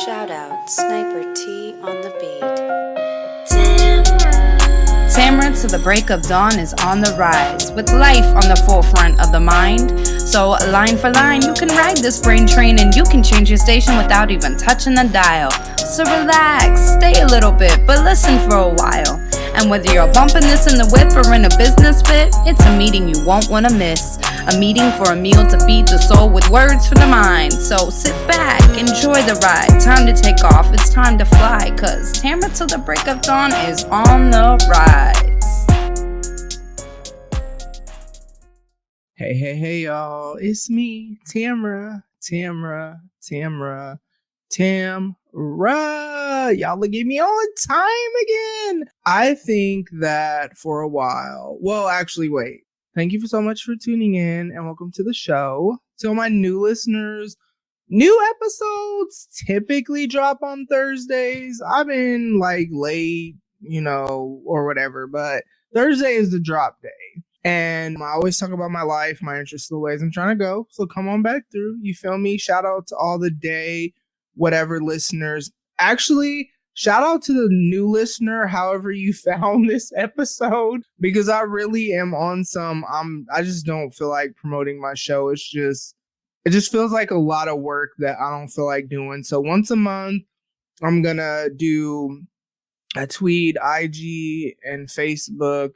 Shout out Sniper T on the beat. Tamara to the break of dawn is on the rise, with life on the forefront of the mind. So line for line, you can ride this brain train and you can change your station without even touching the dial. So relax, stay a little bit, but listen for a while. And whether you're bumping this in the whip or in a business fit, it's a meeting you won't want to miss. A meeting for a meal to feed the soul with words for the mind. So sit back, enjoy the ride. Time to take off, it's time to fly. Cause Tamara till the break of dawn is on the rise. Hey, y'all. It's me, Tamara. Y'all look at me on time again. I think that for a while, well, actually, wait. Thank you so much for tuning in and welcome to the show. To my new listeners, new episodes typically drop on Thursdays. I've been late, or whatever, but Thursday is the drop day. And I always talk about my life, my interests, the ways I'm trying to go. So come on back through. You feel me? Shout out to all the day, whatever listeners. Actually, shout out to the new listener, however you found this episode, because I really am on I just don't feel like promoting my show. It just feels like a lot of work that I don't feel like doing. So once a month, I'm going to do a tweet, IG, and Facebook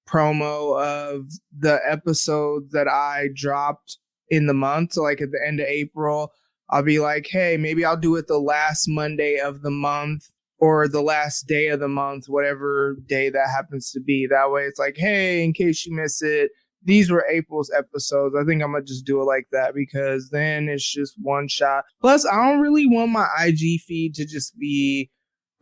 promo of the episodes that I dropped in the month. So at the end of April, I'll be like, hey, maybe I'll do it the last Monday of the month or the last day of the month, whatever day that happens to be. That way it's like, hey, in case you miss it, these were April's episodes. I think I'm going to just do it like that because then it's just one shot. Plus, I don't really want my IG feed to just be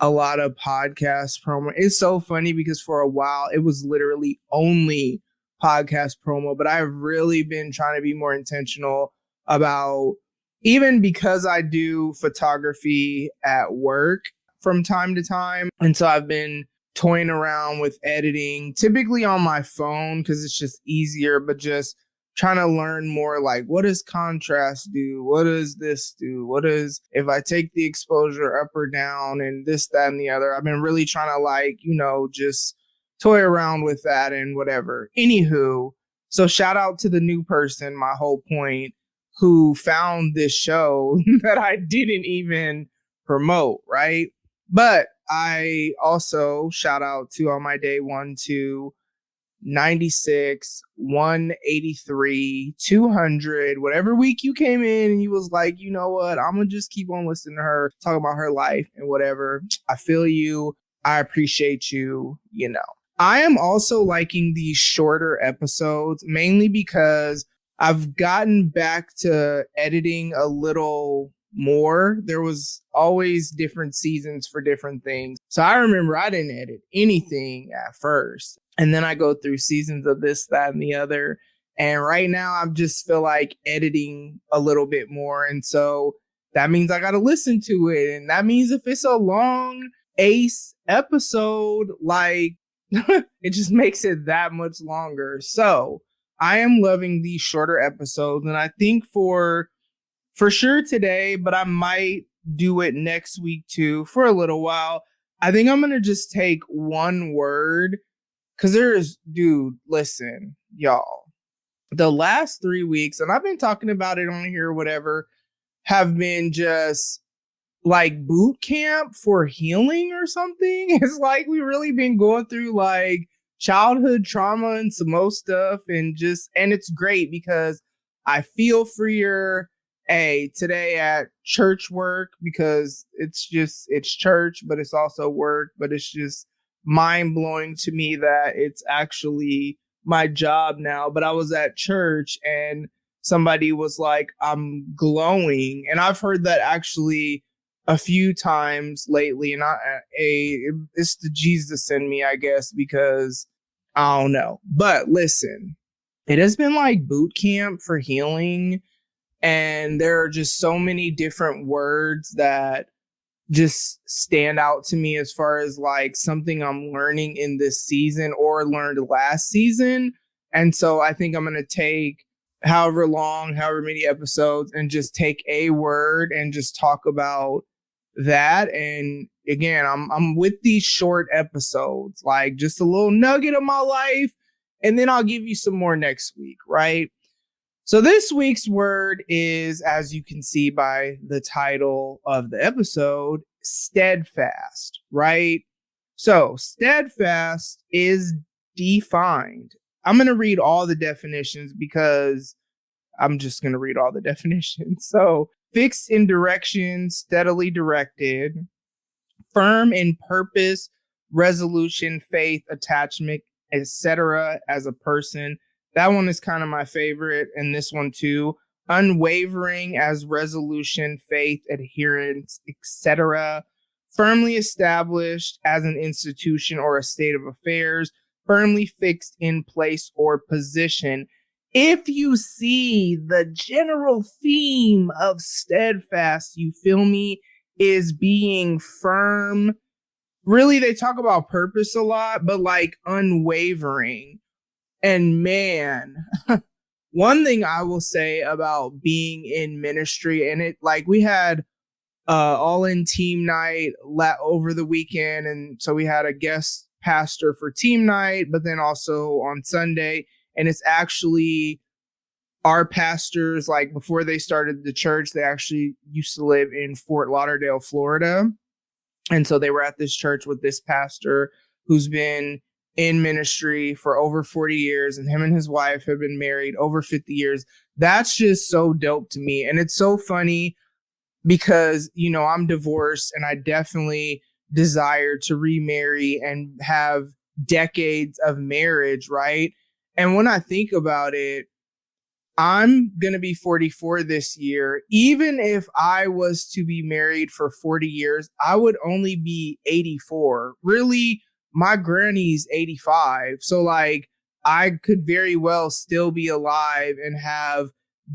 a lot of podcast promo. It's so funny because for a while it was literally only podcast promo, but I've really been trying to be more intentional about, even because I do photography at work from time to time. And so I've been toying around with editing, typically on my phone because it's just easier, but just trying to learn more what does contrast do? What does this do? What is if I take the exposure up or down and this, that, and the other? I've been really trying to just toy around with that and whatever. Anywho, so shout out to the new person, my whole point, who found this show that I didn't even promote, right? But I also shout out to on my day 1, 2, 96, 183, 200, whatever week you came in and you was like, you know what, I'm gonna just keep on listening to her talk about her life and whatever. I feel you. I appreciate you. I am also liking these shorter episodes mainly because I've gotten back to editing a little more. There was always different seasons for different things. So I remember I didn't edit anything at first. And then I go through seasons of this, that, and the other. And right now I just feel like editing a little bit more. And so that means I got to listen to it. And that means if it's a long ace episode, it just makes it that much longer. So I am loving these shorter episodes. And I think for sure today, but I might do it next week too for a little while. I think I'm going to just take one word. Because listen, y'all, the last 3 weeks, and I've been talking about it on here, whatever, have been just boot camp for healing or something. It's we really been going through childhood trauma and some more stuff and it's great because I feel freer. Today at church work, because it's church, but it's also work, but it's just mind-blowing to me that it's actually my job now. But I was at church and somebody was like, I'm glowing. And I've heard that actually a few times lately. And it's the Jesus in me, I guess, because I don't know. But listen, it has been boot camp for healing. And there are just so many different words that just stand out to me as far as something I'm learning in this season or learned last season. And so I think I'm going to take however many episodes and just take a word and just talk about that. And again, I'm with these short episodes, like just a little nugget of my life, and then I'll give you some more next week, right? So this week's word is, as you can see by the title of the episode, steadfast, right? So steadfast is defined. I'm going to read all the definitions because I'm just going to read all the definitions. So fixed in direction, steadily directed, firm in purpose, resolution, faith, attachment, etc. as a person. That one is kind of my favorite, and this one too. Unwavering as resolution, faith, adherence, etc. Firmly established as an institution or a state of affairs, firmly fixed in place or position. If you see the general theme of steadfast, you feel me, is being firm. Really, they talk about purpose a lot, but like unwavering. And man, one thing I will say about being in ministry, and it like we had all in team night over the weekend, and so we had a guest pastor for team night, but then also on Sunday, and it's actually our pastors, like before they started the church, they actually used to live in Fort Lauderdale, Florida. And so they were at this church with this pastor who's been in ministry for over 40 years, and him and his wife have been married over 50 years. That's just so dope to me. And it's so funny because, you know, I'm divorced and I definitely desire to remarry and have decades of marriage, right? And when I think about it, I'm going to be 44 this year. Even if I was to be married for 40 years, I would only be 84. Really, my granny's 85. So like I could very well still be alive and have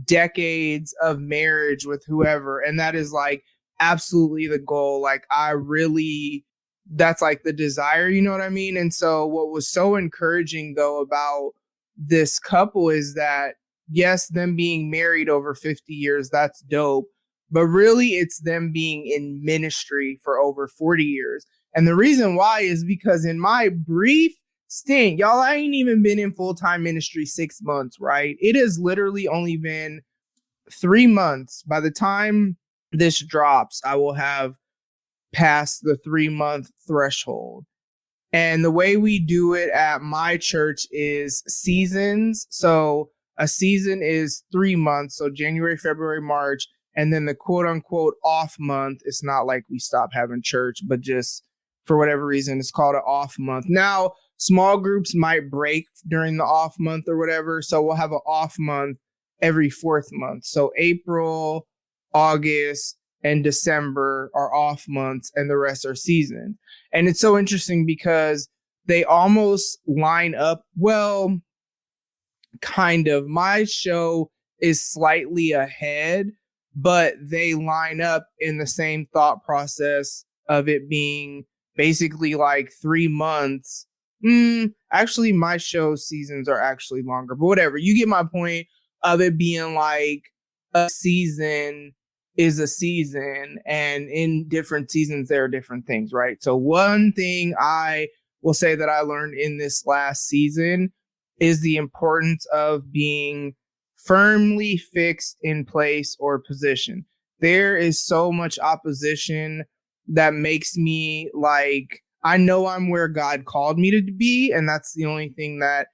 decades of marriage with whoever. And that is like absolutely the goal. Like that's like the desire, you know what I mean? And so what was so encouraging though about this couple is that yes, them being married over 50 years, that's dope. But really, it's them being in ministry for over 40 years. And the reason why is because in my brief stint, y'all, I ain't even been in full-time ministry 6 months, right? It has literally only been 3 months. By the time this drops, I will have passed the 3-month threshold. And the way we do it at my church is seasons. So a season is 3 months, so January, February, March, and then the quote unquote off month. It's not like we stop having church, but just for whatever reason, it's called an off month. Now, small groups might break during the off month or whatever, so we'll have an off month every 4th month. So April, August, and December are off months, and the rest are season. And it's so interesting because they almost line up. Well, kind of. My show is slightly ahead, but they line up in the same thought process of it being basically like 3 months. Actually, my show seasons are actually longer, but whatever. You get my point of it being like a season is a season, and in different seasons, there are different things, right? So one thing I will say that I learned in this last season is the importance of being firmly fixed in place or position. There is so much opposition that makes me like, I know I'm where God called me to be, and that's the only thing that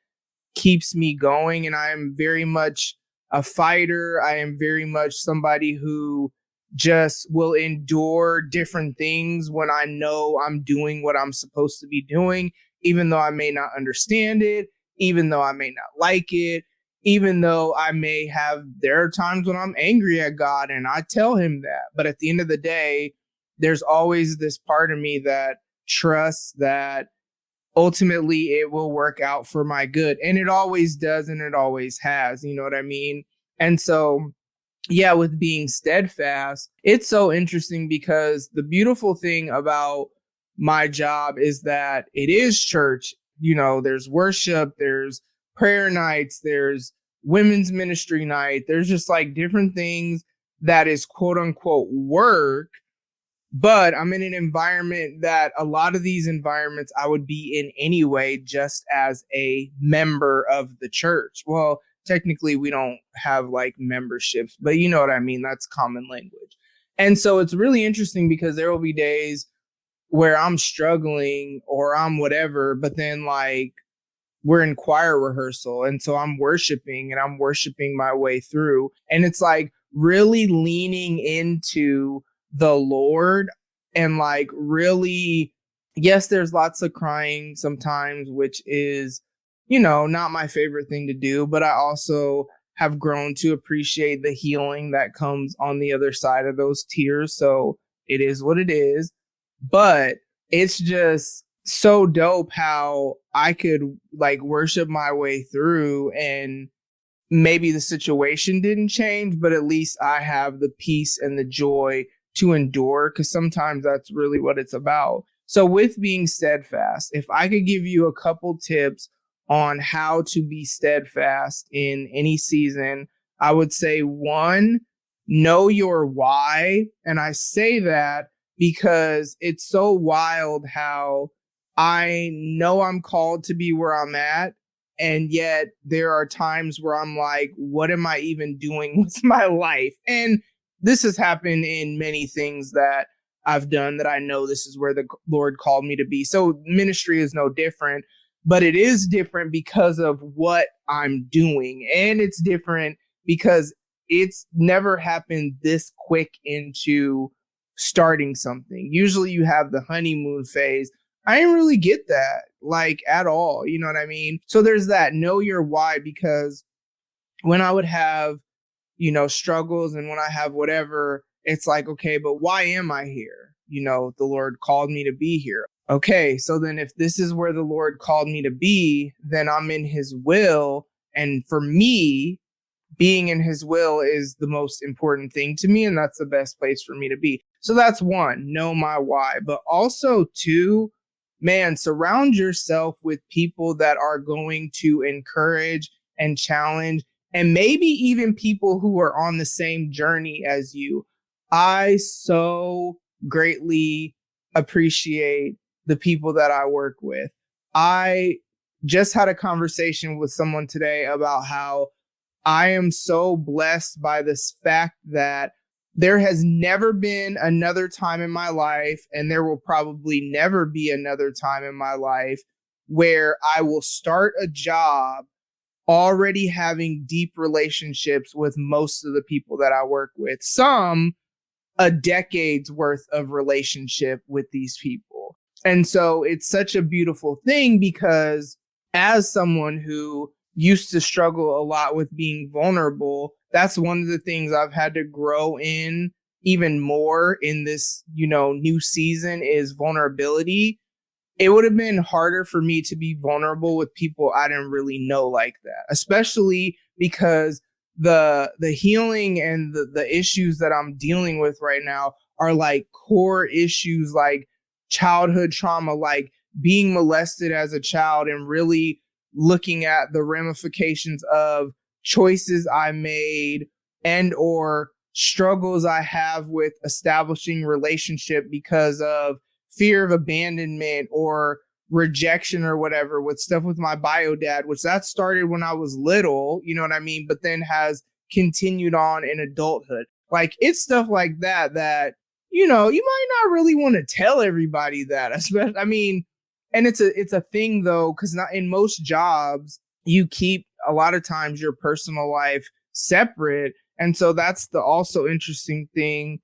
keeps me going. And I am very much a fighter. I am very much somebody who just will endure different things when I know I'm doing what I'm supposed to be doing, even though I may not understand it, even though I may not like it, even though there are times when I'm angry at God and I tell him that. But at the end of the day, there's always this part of me that trusts that ultimately it will work out for my good. And it always does, and it always has, you know what I mean? And so, yeah, with being steadfast, it's so interesting because the beautiful thing about my job is that it is church. You know, there's worship, there's prayer nights, there's women's ministry night. There's just like different things that is quote unquote work. But I'm in an environment that a lot of these environments I would be in anyway, just as a member of the church. Well, technically we don't have like memberships, but you know what I mean? That's common language. And so it's really interesting because there will be days where I'm struggling or I'm whatever, but then like we're in choir rehearsal. And so I'm worshiping and I'm worshiping my way through. And it's like really leaning into the Lord and like really, yes, there's lots of crying sometimes, which is, you know, not my favorite thing to do, but I also have grown to appreciate the healing that comes on the other side of those tears. So it is what it is. But it's just so dope how I could like worship my way through, and maybe the situation didn't change, but at least I have the peace and the joy to endure, because sometimes that's really what it's about. So with being steadfast, if I could give you a couple tips on how to be steadfast in any season, I would say one, know your why. And I say that because it's so wild how I know I'm called to be where I'm at. And yet there are times where I'm like, what am I even doing with my life? And this has happened in many things that I've done that I know this is where the Lord called me to be. So ministry is no different, but it is different because of what I'm doing. And it's different because it's never happened this quick into starting something. Usually you have the honeymoon phase. I didn't really get that like at all. You know what I mean? So there's that, know your why, because when I would have, you know, struggles and when I have whatever, it's like, okay, but why am I here? You know, the Lord called me to be here. Okay, so then if this is where the Lord called me to be, then I'm in his will. And for me, being in his will is the most important thing to me. And that's the best place for me to be. So that's one, know my why. But also two, man, surround yourself with people that are going to encourage and challenge, and maybe even people who are on the same journey as you. I so greatly appreciate the people that I work with. I just had a conversation with someone today about how I am so blessed by this fact that there has never been another time in my life, and there will probably never be another time in my life, where I will start a job already having deep relationships with most of the people that I work with. Some a decade's worth of relationship with these people. And so it's such a beautiful thing, because as someone who used to struggle a lot with being vulnerable, that's one of the things I've had to grow in even more in this, you know, new season is vulnerability. It would have been harder for me to be vulnerable with people I didn't really know like that, especially because the healing and the issues that I'm dealing with right now are like core issues, like childhood trauma, like being molested as a child, and really looking at the ramifications of choices I made and or struggles I have with establishing relationship because of fear of abandonment or rejection or whatever, with stuff with my bio dad, which that started when I was little, you know what I mean? But then has continued on in adulthood. Like it's stuff like that, that, you know, you might not really want to tell everybody that, especially, I mean, and it's a thing though, because not in most jobs, you keep a lot of times your personal life separate. And so that's the also interesting thing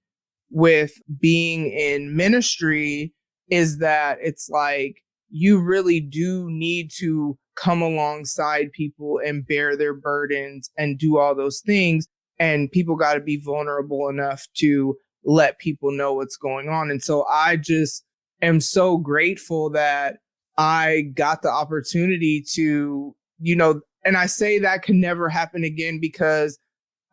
with being in ministry, is that it's like you really do need to come alongside people and bear their burdens and do all those things. And people got to be vulnerable enough to let people know what's going on. And so I just am so grateful that I got the opportunity to, you know, and I say that can never happen again, because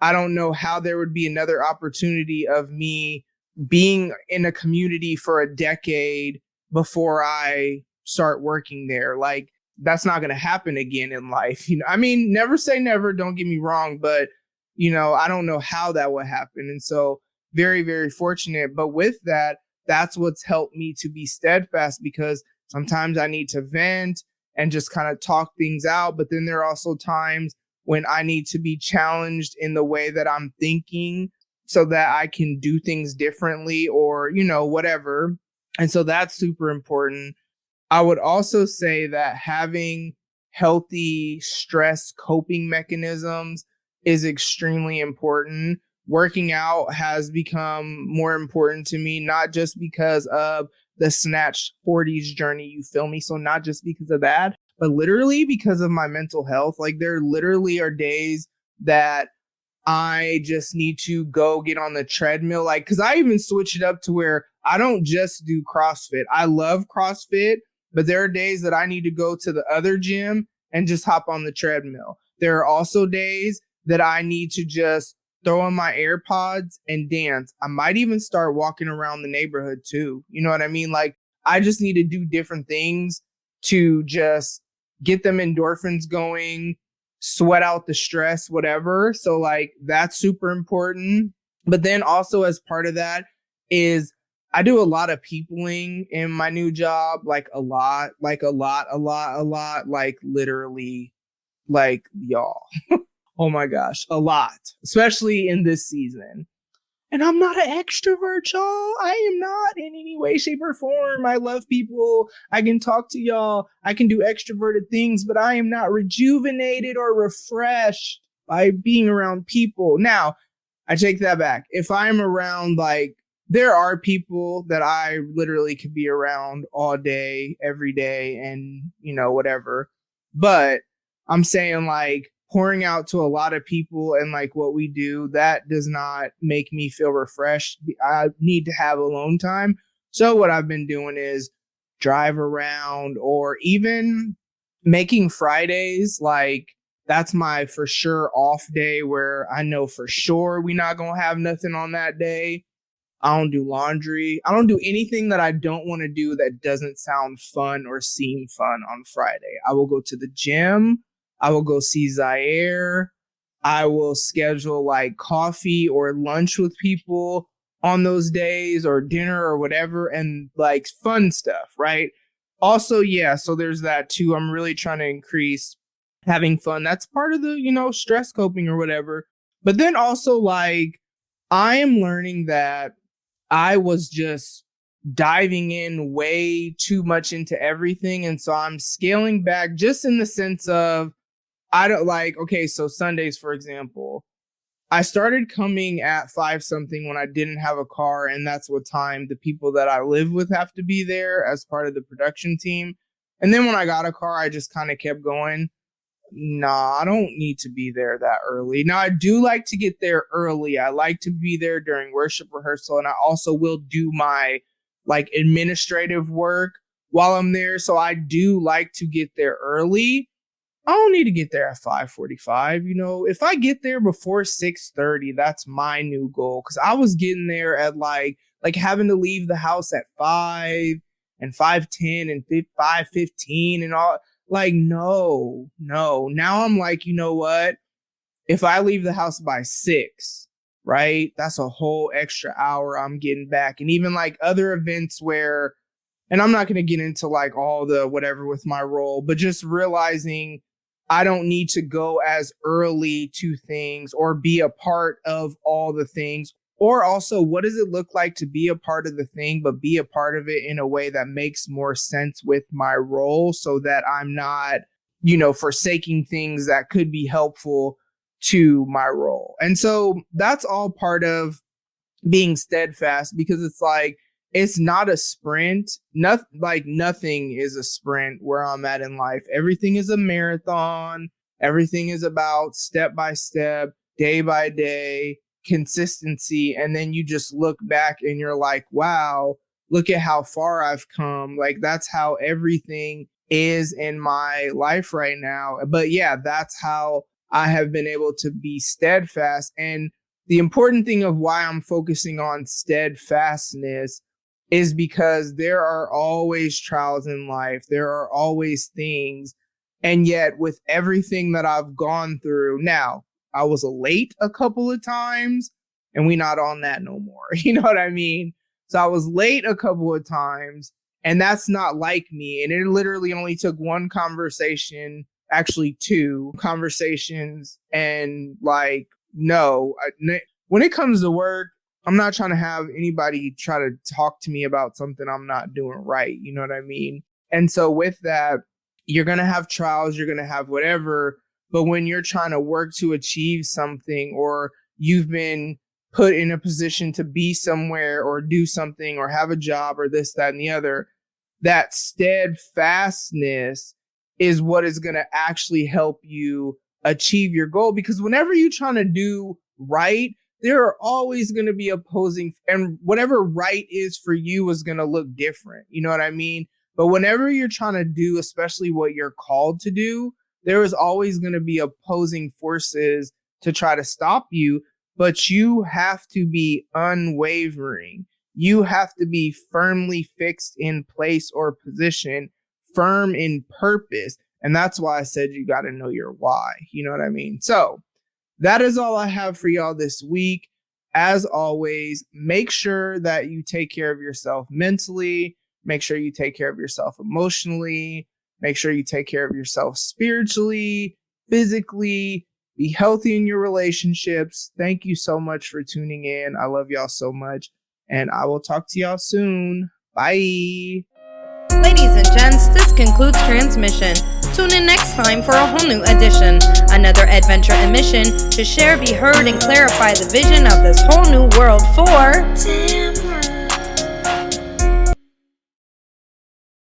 I don't know how there would be another opportunity of me being in a community for a decade before I start working there. Like that's not going to happen again in life. You know, I mean, never say never, don't get me wrong, but you know, I don't know how that would happen. And so very, very fortunate. But with that, that's what's helped me to be steadfast, because sometimes I need to vent and just kind of talk things out. But then there are also times when I need to be challenged in the way that I'm thinking so that I can do things differently or, whatever. And so that's super important. I would also say that having healthy stress coping mechanisms is extremely important. Working out has become more important to me, not just because of the Snatch 40s journey, you feel me? So not just because of that, but literally because of my mental health. Like there literally are days that I just need to go get on the treadmill. Like, cause I even switch it up to where I don't just do CrossFit. I love CrossFit, but there are days that I need to go to the other gym and just hop on the treadmill. There are also days that I need to just throw on my AirPods and dance. I might even start walking around the neighborhood too. You know what I mean? Like I just need to do different things to just get them endorphins going, sweat out the stress, whatever. So like that's super important. But then also as part of that is I do a lot of peopling in my new job, like a lot, like literally, like y'all. Oh my gosh, a lot, especially in this season. And I'm not an extrovert, y'all. I am not in any way, shape, or form. I love people. I can talk to y'all. I can do extroverted things, but I am not rejuvenated or refreshed by being around people. Now, I take that back. If I'm around, like, there are people that I literally could be around all day, every day, and, whatever. But I'm saying, like, pouring out to a lot of people and like what we do, that does not make me feel refreshed. I need to have alone time. So what I've been doing is drive around, or even making Fridays, like that's my for sure off day where I know for sure we're not going to have nothing on that day. I don't do laundry. I don't do anything that I don't want to do that doesn't sound fun or seem fun on Friday. I will go to the gym. I will go see Zaire. I will schedule like coffee or lunch with people on those days, or dinner or whatever, and like fun stuff, right? Also, yeah, so there's that too. I'm really trying to increase having fun. That's part of the, stress coping or whatever. But then also like I am learning that I was just diving in way too much into everything. And so I'm scaling back just in the sense of, I don't like, okay, so Sundays, for example, I started coming at 5 something when I didn't have a car. And that's what time the people that I live with have to be there as part of the production team. And then when I got a car, I just kind of kept going. Nah, I don't need to be there that early. Now, I do like to get there early. I like to be there during worship rehearsal. And I also will do my like administrative work while I'm there. So I do like to get there early. I don't need to get there at 5:45. If I get there before 6:30, that's my new goal. Cause I was getting there at like having to leave the house at 5 and 5:10 and 5:15 and all. Like, no. Now I'm like, you know what? If I leave the house by 6, right? That's a whole extra hour I'm getting back. And even like other events where, and I'm not going to get into like all the whatever with my role, but just realizing I don't need to go as early to things or be a part of all the things. Or also, what does it look like to be a part of the thing, but be a part of it in a way that makes more sense with my role, so that I'm not, forsaking things that could be helpful to my role. And so that's all part of being steadfast, because it's like, it's not a sprint. Nothing is a sprint where I'm at in life. Everything is a marathon. Everything is about step by step, day by day, consistency. And then you just look back and you're like, wow, look at how far I've come. Like that's how everything is in my life right now. But yeah, that's how I have been able to be steadfast. And the important thing of why I'm focusing on steadfastness is because there are always trials in life. There are always things. And yet with everything that I've gone through now, I was late a couple of times and we not on that no more. You know what I mean? So I was late a couple of times, and that's not like me. And it literally only took one conversation, actually 2 conversations. And like, no, when it comes to work, I'm not trying to have anybody try to talk to me about something I'm not doing right. You know what I mean? And so with that, you're going to have trials, you're going to have whatever. But when you're trying to work to achieve something, or you've been put in a position to be somewhere or do something or have a job or this, that, and the other, that steadfastness is what is going to actually help you achieve your goal. Because whenever you're trying to do right, there are always going to be opposing, and whatever right is for you is going to look different. You know what I mean? But whenever you're trying to do, especially what you're called to do, there is always going to be opposing forces to try to stop you. But you have to be unwavering. You have to be firmly fixed in place or position, firm in purpose. And that's why I said you got to know your why. You know what I mean? So that is all I have for y'all this week. As always, make sure that you take care of yourself mentally. Make sure you take care of yourself emotionally. Make sure you take care of yourself spiritually, physically. Be healthy in your relationships. Thank you so much for tuning in. I love y'all so much. And I will talk to y'all soon. Bye. Ladies and gents, this concludes transmission. Tune in next time for a whole new edition. Another adventure and mission to share, be heard, and clarify the vision of this whole new world for